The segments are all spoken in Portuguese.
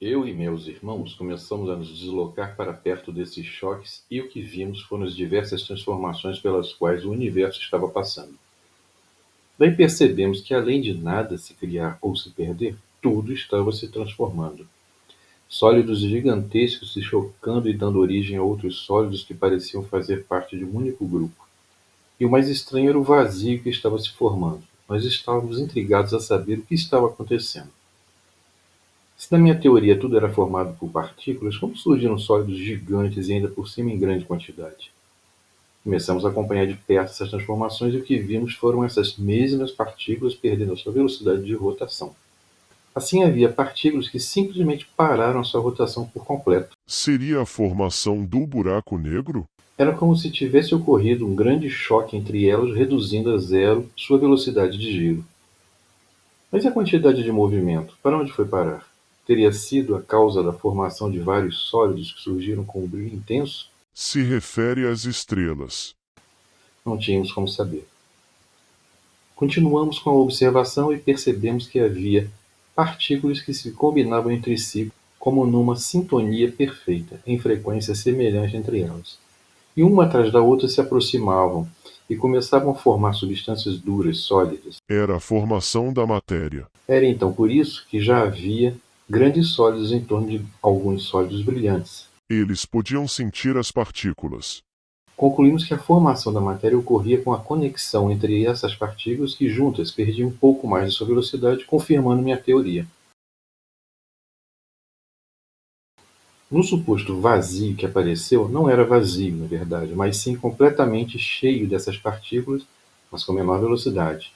Eu e meus irmãos começamos a nos deslocar para perto desses choques e o que vimos foram as diversas transformações pelas quais o universo estava passando. Daí percebemos que, além de nada se criar ou se perder, tudo estava se transformando. Sólidos gigantescos se chocando e dando origem a outros sólidos que pareciam fazer parte de um único grupo. E o mais estranho era o vazio que estava se formando. Nós estávamos intrigados a saber o que estava acontecendo. Se na minha teoria tudo era formado por partículas, como surgiram sólidos gigantes e ainda por cima em grande quantidade? Começamos a acompanhar de perto essas transformações e o que vimos foram essas mesmas partículas perdendo a sua velocidade de rotação. Assim, havia partículas que simplesmente pararam a sua rotação por completo. Seria a formação do buraco negro? Era como se tivesse ocorrido um grande choque entre elas, reduzindo a zero sua velocidade de giro. Mas e a quantidade de movimento? Para onde foi parar? Teria sido a causa da formação de vários sólidos que surgiram com um brilho intenso? Se refere às estrelas. Não tínhamos como saber. Continuamos com a observação e percebemos que havia partículas que se combinavam entre si como numa sintonia perfeita, em frequência semelhante entre elas. E uma atrás da outra se aproximavam e começavam a formar substâncias duras, sólidas. Era a formação da matéria. Era então por isso que já havia grandes sólidos em torno de alguns sólidos brilhantes. Eles podiam sentir as partículas. Concluímos que a formação da matéria ocorria com a conexão entre essas partículas que juntas perdiam um pouco mais de sua velocidade, confirmando minha teoria. No suposto vazio que apareceu, não era vazio, na verdade, mas sim completamente cheio dessas partículas, mas com menor velocidade.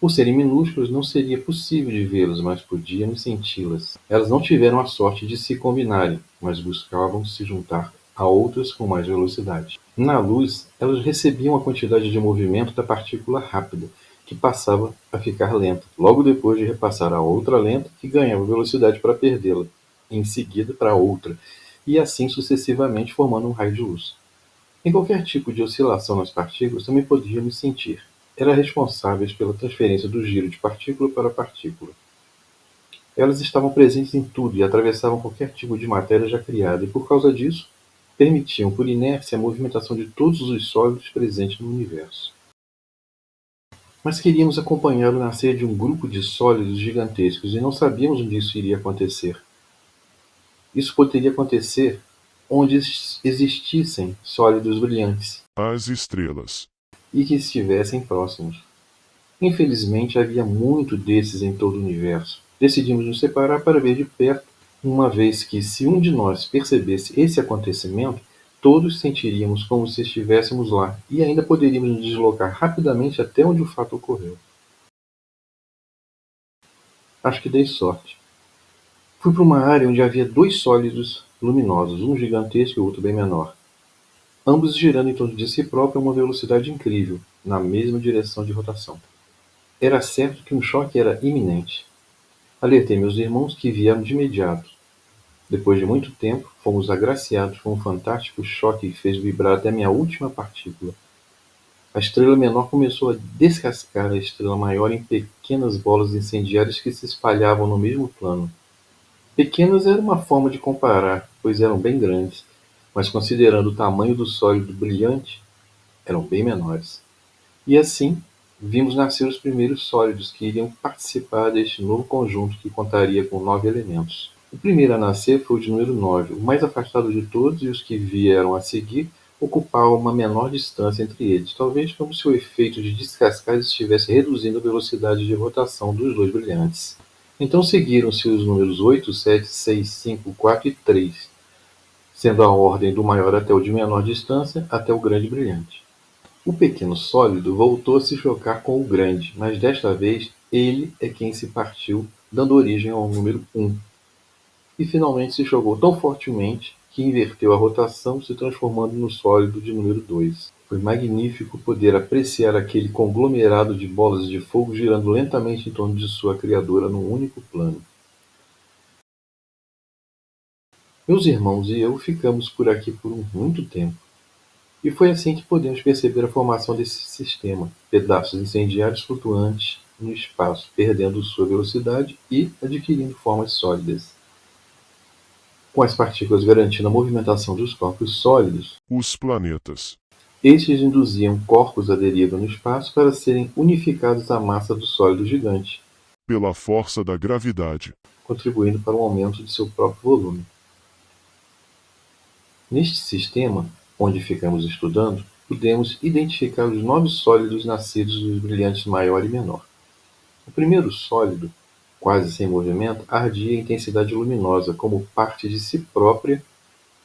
Por serem minúsculas, não seria possível de vê-las, mas podíamos senti-las. Elas não tiveram a sorte de se combinarem, mas buscavam se juntar a outras com mais velocidade. Na luz, elas recebiam a quantidade de movimento da partícula rápida, que passava a ficar lenta, logo depois de repassar a outra lenta, que ganhava velocidade para perdê-la, em seguida para outra, e assim sucessivamente formando um raio de luz. Em qualquer tipo de oscilação nas partículas também podíamos sentir. Eram responsáveis pela transferência do giro de partícula para partícula. Elas estavam presentes em tudo e atravessavam qualquer tipo de matéria já criada, e por causa disso, permitiam por inércia a movimentação de todos os sólidos presentes no universo. Mas queríamos acompanhar o nascer de um grupo de sólidos gigantescos e não sabíamos onde isso iria acontecer. Isso poderia acontecer onde existissem sólidos brilhantes As estrelas. e que estivessem próximos. Infelizmente, havia muito desses em todo o universo. Decidimos nos separar para ver de perto, uma vez que, se um de nós percebesse esse acontecimento, todos sentiríamos como se estivéssemos lá e ainda poderíamos nos deslocar rapidamente até onde o fato ocorreu. Acho que dei sorte. Fui para uma área onde havia dois sólidos luminosos, um gigantesco e outro bem menor, ambos girando em torno de si próprio a uma velocidade incrível, na mesma direção de rotação. Era certo que um choque era iminente. Alertei meus irmãos, que vieram de imediato. Depois de muito tempo, fomos agraciados com um fantástico choque que fez vibrar até minha última partícula. A estrela menor começou a descascar a estrela maior em pequenas bolas incendiárias que se espalhavam no mesmo plano. Pequenas era uma forma de comparar, pois eram bem grandes, mas considerando o tamanho do sólido brilhante, eram bem menores. E assim, vimos nascer os primeiros sólidos que iriam participar deste novo conjunto que contaria com 9 elementos. O primeiro a nascer foi o de número 9, o mais afastado de todos, e os que vieram a seguir ocupavam uma menor distância entre eles, talvez como se o efeito de descascar estivesse reduzindo a velocidade de rotação dos dois brilhantes. Então seguiram-se os números 8, 7, 6, 5, 4 e 3, sendo a ordem do maior até o de menor distância, até o grande brilhante. O pequeno sólido voltou a se chocar com o grande, mas desta vez ele é quem se partiu, dando origem ao número 1, e finalmente se chocou tão fortemente que inverteu a rotação, se transformando no sólido de número 2. Foi magnífico poder apreciar aquele conglomerado de bolas de fogo girando lentamente em torno de sua criadora num único plano. Meus irmãos e eu ficamos por aqui por muito tempo. E foi assim que podemos perceber a formação desse sistema, pedaços incendiários flutuantes no espaço, perdendo sua velocidade e adquirindo formas sólidas. com as partículas garantindo a movimentação dos corpos sólidos. Os planetas. Estes induziam corpos à deriva no espaço para serem unificados à massa do sólido gigante, Pela força da gravidade. contribuindo para o aumento de seu próprio volume. Neste sistema, onde ficamos estudando, podemos identificar os 9 sólidos nascidos dos brilhantes maior e menor. O primeiro sólido, quase sem movimento, ardia em intensidade luminosa como parte de si própria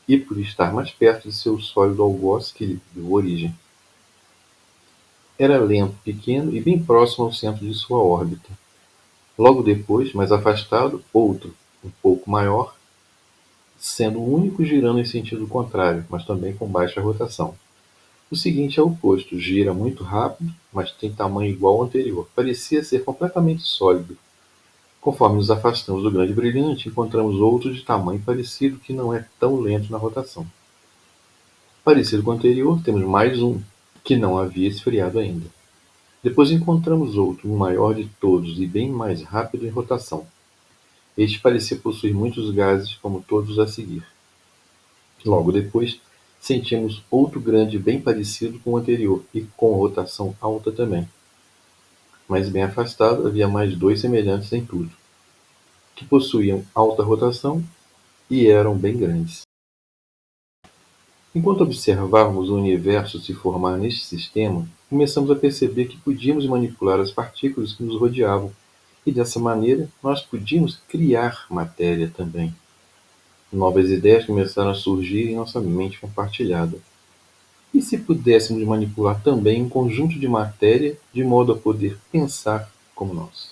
e por estar mais perto de seu sólido algoz que lhe deu origem. Era lento, pequeno e bem próximo ao centro de sua órbita. Logo depois, mais afastado, outro, um pouco maior, sendo o único girando em sentido contrário, mas também com baixa rotação. O seguinte é o oposto: gira muito rápido, mas tem tamanho igual ao anterior. Parecia ser completamente sólido. Conforme nos afastamos do grande brilhante, encontramos outro de tamanho parecido que não é tão lento na rotação. Parecido com o anterior, temos mais um, que não havia esfriado ainda. Depois encontramos outro, o maior de todos e bem mais rápido em rotação. Este parecia possuir muitos gases, como todos a seguir. Logo depois, sentimos outro grande bem parecido com o anterior e com rotação alta também. Mas bem afastado havia mais 2 semelhantes em tudo, que possuíam alta rotação e eram bem grandes. Enquanto observávamos o universo se formar neste sistema, começamos a perceber que podíamos manipular as partículas que nos rodeavam, e dessa maneira nós podíamos criar matéria também. Novas ideias começaram a surgir em nossa mente compartilhada. E se pudéssemos manipular também um conjunto de matéria de modo a poder pensar como nós?